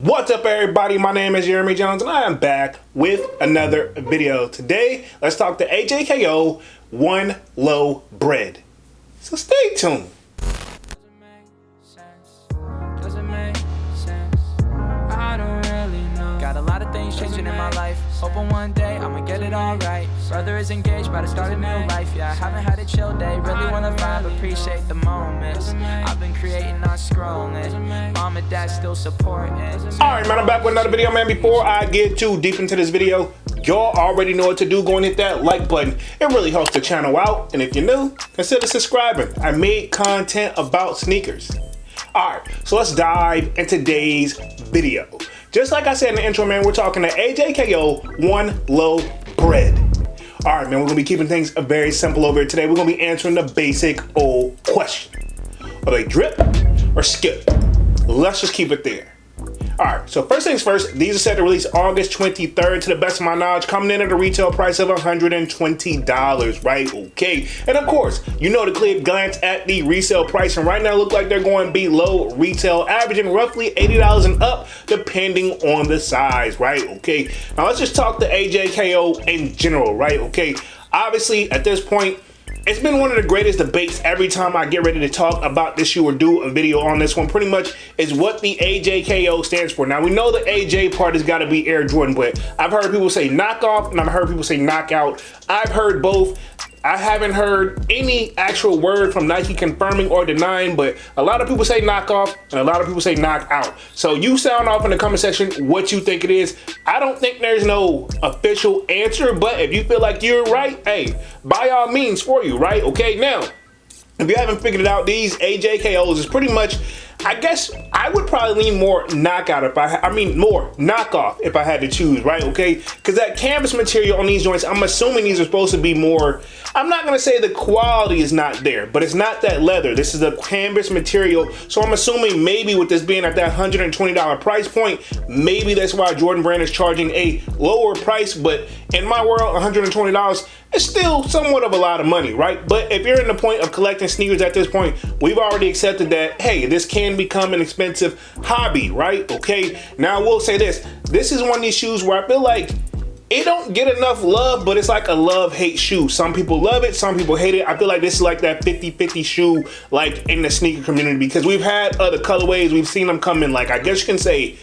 What's up, everybody? My name is Jeremy Jones and I am back with another video. Today, let's talk to AJKO One Low Bred. So stay tuned. I don't really know. Got a lot of things changing in my life. Hoping one day I'ma get it all right. Brother is engaged, about to start a new life. Yeah, I haven't had a chill day. Really wanna vibe, appreciate the moments. I've been creating, not scrolling. Mom and dad still supporting. Alright, man, I'm back with another video, man. Before I get too deep into this video, y'all already know what to do. Go and hit that like button. It really helps the channel out. And if you're new, consider subscribing. I made content about sneakers. Alright, so let's dive into today's video. Just like I said in the intro, man, we're talking to AJKO One Low Bred. Alright, man, we're gonna be keeping things very simple over here today. We're gonna be answering the basic old question. Are they drip or skip? Let's just keep it there. Alright, so first things first, these are set to release August 23rd, to the best of my knowledge, coming in at a retail price of $120, right? Okay. And of course, you know, to clear glance at the resale price, and right now look like they're going below retail, averaging roughly $80 and up, depending on the size, right? Okay. Now let's just talk to AJKO in general, right? Okay. Obviously, at this point, it's been one of the greatest debates every time I get ready to talk about this shoe or do a video on this one. Pretty much is what the AJKO stands for. Now, we know the AJ part has got to be Air Jordan, but I've heard people say knockoff and I've heard people say knockout. I've heard both. I haven't heard any actual word from Nike confirming or denying, but a lot of people say knockoff and a lot of people say knockout. So you sound off in the comment section what you think it is. I don't think there's no official answer, but if you feel like you're right, hey, by all means for you, right? Okay, now, if you haven't figured it out, these AJKOs is pretty much, I guess I would probably lean more knockout if more knockoff if I had to choose, right? Okay, because that canvas material on these joints, I'm assuming these are supposed to be more, I'm not gonna say the quality is not there, but it's not that leather. This is a canvas material, so I'm assuming maybe with this being at that $120 price point, maybe that's why Jordan Brand is charging a lower price. But in my world, $120 is still somewhat of a lot of money, right? But if you're in the point of collecting sneakers at this point, we've already accepted that, hey, this can become an expensive hobby, right? Okay, now I will say this is one of these shoes where I feel like it don't get enough love, but it's like a love-hate shoe. Some people love it, some people hate it. I feel like this is like that 50-50 shoe, like in the sneaker community, because we've had other colorways, we've seen them come in, like, I guess you can say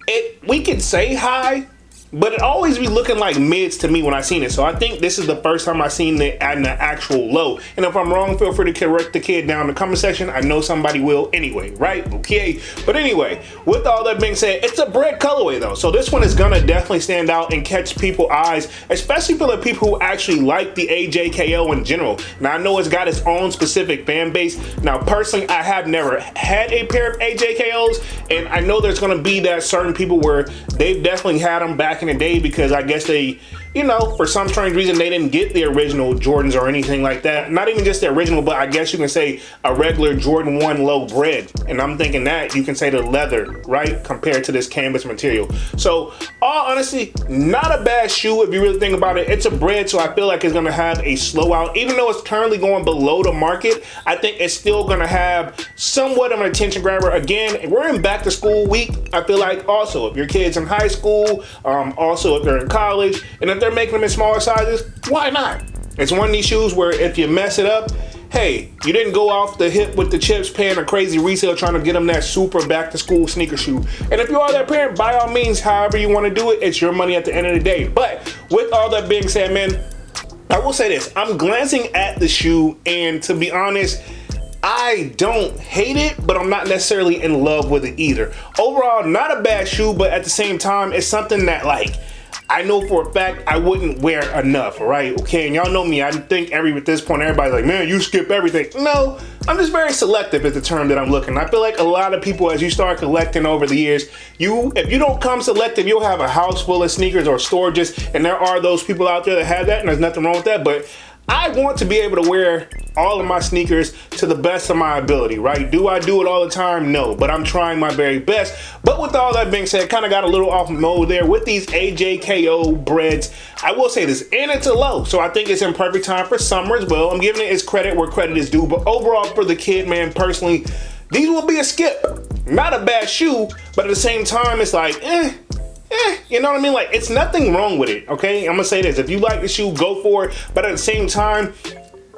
it, we could say high, but it always be looking like mids to me when I seen it. So I think this is the first time I seen it at an actual low. And if I'm wrong, feel free to correct the kid down in the comment section. I know somebody will anyway, right? Okay. But anyway, with all that being said, it's a Bred colorway though. So this one is gonna definitely stand out and catch people's eyes, especially for the people who actually like the AJKO in general. Now I know it's got its own specific fan base. Now personally, I have never had a pair of AJKOs, and I know there's gonna be that certain people where they've definitely had them back in the day because I guess they, you know, for some strange reason they didn't get the original Jordans or anything like that. Not even just the original, but I guess you can say a regular Jordan 1 Low Bred. And I'm thinking that you can say the leather, right, compared to this canvas material. So all honesty, not a bad shoe if you really think about it. It's a Bred, so I feel like it's gonna have a slow out. Even though it's currently going below the market, I think it's still gonna have somewhat of an attention grabber. Again, we're in back to school week. I feel like also if your kid's in high school, also if they're in college, and if they're making them in smaller sizes, why not? It's one of these shoes where if you mess it up, hey, you didn't go off the hip with the chips paying a crazy resale trying to get them that super back to school sneaker shoe. And if you are that parent, by all means, however you want to do it, it's your money at the end of the day. But with all that being said, man, I will say this, I'm glancing at the shoe, and to be honest, I don't hate it, but I'm not necessarily in love with it either. Overall, not a bad shoe, but at the same time, it's something that, like, I know for a fact I wouldn't wear enough, right? Okay, and y'all know me, I think at this point everybody's like, man, you skip everything. No, I'm just very selective is the term that I'm looking. I feel like a lot of people, as you start collecting over the years, if you don't come selective, you'll have a house full of sneakers or storages, and there are those people out there that have that, and there's nothing wrong with that, but I want to be able to wear all of my sneakers to the best of my ability, right? Do I do it all the time? No, but I'm trying my very best. But with all that being said, kind of got a little off mode there with these AJKO Breds. I will say this, and it's a low, so I think it's in perfect time for summer as well. I'm giving it its credit where credit is due, but overall for the kid, man, personally, these will be a skip. not a bad shoe, but at the same time, it's like, you know what I mean? Like, it's nothing wrong with it, okay? I'm gonna say this, if you like the shoe, go for it, but at the same time,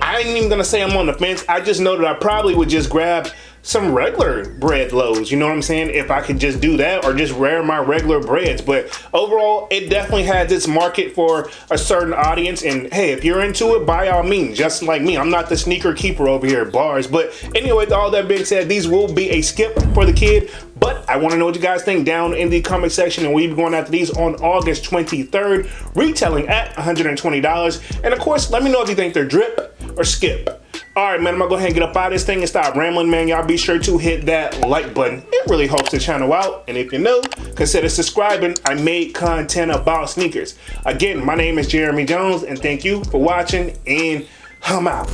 I ain't even gonna say I'm on the fence. I just know that I probably would just grab some regular Bred lows, you know what I'm saying? If I could just do that or just wear my regular Breds. But overall, it definitely has its market for a certain audience. And hey, if you're into it, by all means, just like me, I'm not the sneaker keeper over here, bars. But anyway, with all that being said, these will be a skip for the kid. But I want to know what you guys think down in the comment section, and we'll be going after these on August 23rd, retailing at $120. And of course, let me know if you think they're drip or skip. All right, man, I'm gonna go ahead and get up out of this thing and stop rambling, man. Y'all be sure to hit that like button. It really helps the channel out. And if you're new, consider subscribing. I make content about sneakers. Again, my name is Jeremy Jones, and thank you for watching, and I'm out.